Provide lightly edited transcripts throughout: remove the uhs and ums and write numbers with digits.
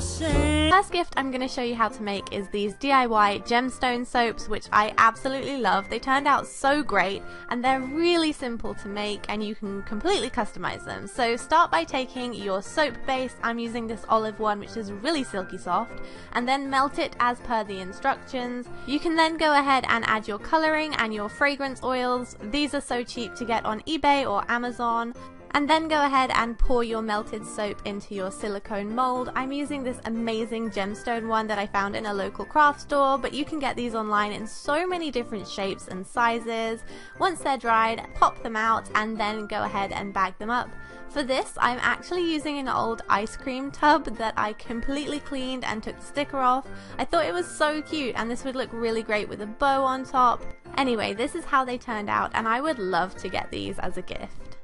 First gift I'm going to show you how to make is these DIY gemstone soaps, which I absolutely love. They turned out so great and they're really simple to make and you can completely customize them. So start by taking your soap base, I'm using this olive one which is really silky soft, and then melt it as per the instructions. You can then go ahead and add your colouring and your fragrance oils. These are so cheap to get on eBay or Amazon. And then go ahead and pour your melted soap into your silicone mold. I'm using this amazing gemstone one that I found in a local craft store, but you can get these online in so many different shapes and sizes. Once they're dried, pop them out and then go ahead and bag them up. For this, I'm actually using an old ice cream tub that I completely cleaned and took the sticker off. I thought it was so cute and this would look really great with a bow on top. Anyway, this is how they turned out and I would love to get these as a gift.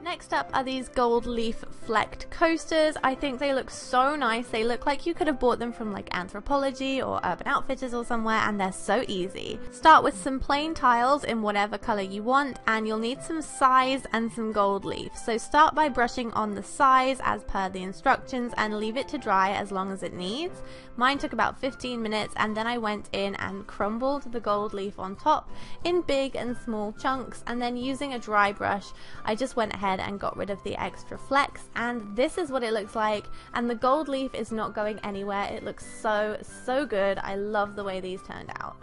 Next up are these gold leaf flecked coasters. I think they look so nice. They look like you could have bought them from like Anthropologie or Urban Outfitters or somewhere, and they're so easy. Start with some plain tiles in whatever color you want, and you'll need some size and some gold leaf. So start by brushing on the size as per the instructions and leave it to dry as long as it needs. Mine took about 15 minutes and then I went in and crumbled the gold leaf on top in big and small chunks, and then using a dry brush I just went ahead and got rid of the extra flecks, and this is what it looks like, and the gold leaf is not going anywhere. It looks so good. I love the way these turned out.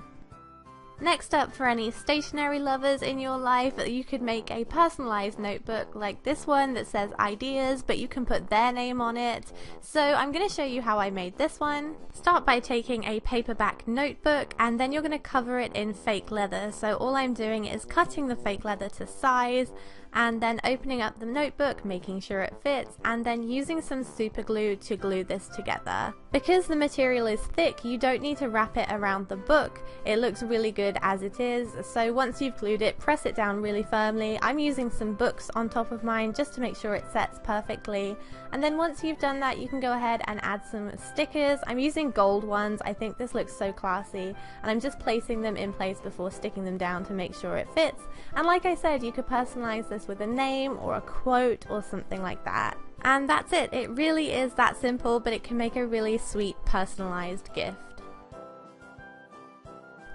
Next up, for any stationery lovers in your life, you could make a personalized notebook like this one that says ideas, but you can put their name on it. So I'm going to show you how I made this one. Start by taking a paperback notebook and then you're going to cover it in fake leather. So all I'm doing is cutting the fake leather to size and then opening up the notebook, making sure it fits, and then using some super glue to glue this together. Because the material is thick, you don't need to wrap it around the book. It looks really good as it is. So once you've glued it, press it down really firmly. I'm using some books on top of mine just to make sure it sets perfectly. And then once you've done that, you can go ahead and add some stickers. I'm using gold ones. I think this looks so classy, and I'm just placing them in place before sticking them down to make sure it fits. And like I said, you could personalize this with a name or a quote or something like that. And that's it. It really is that simple, but it can make a really sweet personalized gift.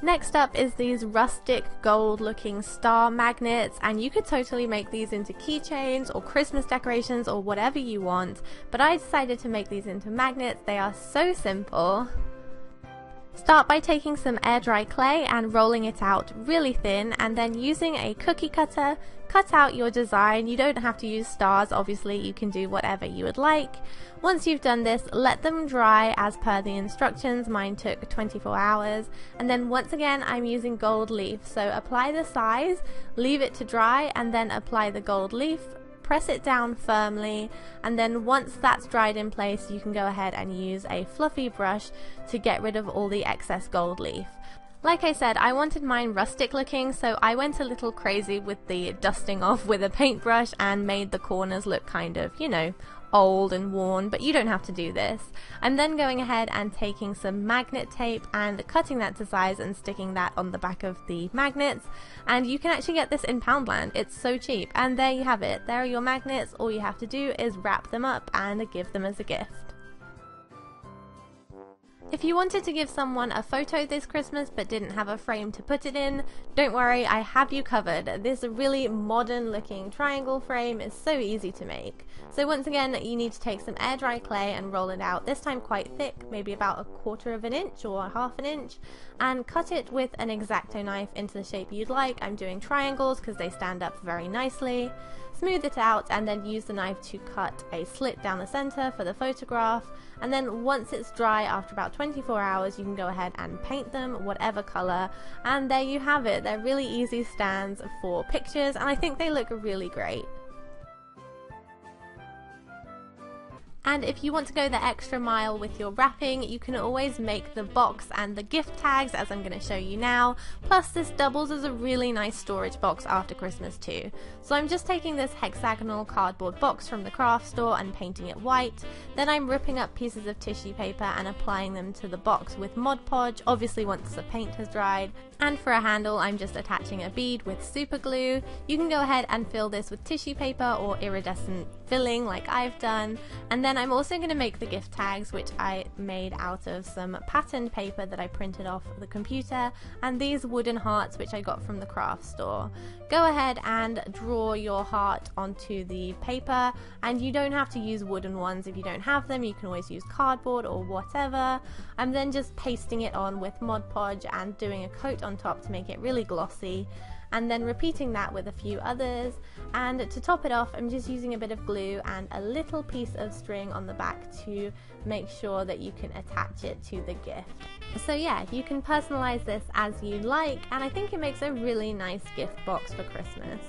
Next up is these rustic gold looking star magnets, and you could totally make these into keychains or Christmas decorations or whatever you want, but I decided to make these into magnets. They are so simple. Start by taking some air dry clay and rolling it out really thin, and then using a cookie cutter, cut out your design. You don't have to use stars, obviously you can do whatever you would like. Once you've done this, let them dry as per the instructions. Mine took 24 hours. And then once again, I'm using gold leaf. So apply the size, leave it to dry, and then apply the gold leaf. Press it down firmly, and then once that's dried in place, you can go ahead and use a fluffy brush to get rid of all the excess gold leaf. Like I said, I wanted mine rustic looking, so I went a little crazy with the dusting off with a paintbrush and made the corners look kind of, you know, old and worn, but you don't have to do this. I'm then going ahead and taking some magnet tape and cutting that to size and sticking that on the back of the magnets, and you can actually get this in Poundland. It's so cheap, and there you have it. There are your magnets. All you have to do is wrap them up and give them as a gift. If you wanted to give someone a photo this Christmas but didn't have a frame to put it in, don't worry, I have you covered. This really modern looking triangle frame is so easy to make. So once again, you need to take some air dry clay and roll it out, this time quite thick, maybe about 1/4 of an inch or 1/2 inch, and cut it with an X-Acto knife into the shape you'd like. I'm doing triangles because they stand up very nicely. Smooth it out and then use the knife to cut a slit down the center for the photograph, and then once it's dry after about 24 hours you can go ahead and paint them whatever color, and there you have it. They're really easy stands for pictures and I think they look really great. And if you want to go the extra mile with your wrapping, you can always make the box and the gift tags, as I'm going to show you now. Plus this doubles as a really nice storage box after Christmas too. So I'm just taking this hexagonal cardboard box from the craft store and painting it white. Then I'm ripping up pieces of tissue paper and applying them to the box with Mod Podge, obviously once the paint has dried. And for a handle, I'm just attaching a bead with super glue. You can go ahead and fill this with tissue paper or iridescent filling like I've done, and then then I'm also going to make the gift tags, which I made out of some patterned paper that I printed off the computer, and these wooden hearts which I got from the craft store. Go ahead and draw your heart onto the paper, and you don't have to use wooden ones if you don't have them. You can always use cardboard or whatever. I'm then just pasting it on with Mod Podge and doing a coat on top to make it really glossy, and then repeating that with a few others. And to top it off, I'm just using a bit of glue and a little piece of string on the back to make sure that you can attach it to the gift. So yeah, you can personalize this as you like, and I think it makes a really nice gift box for Christmas.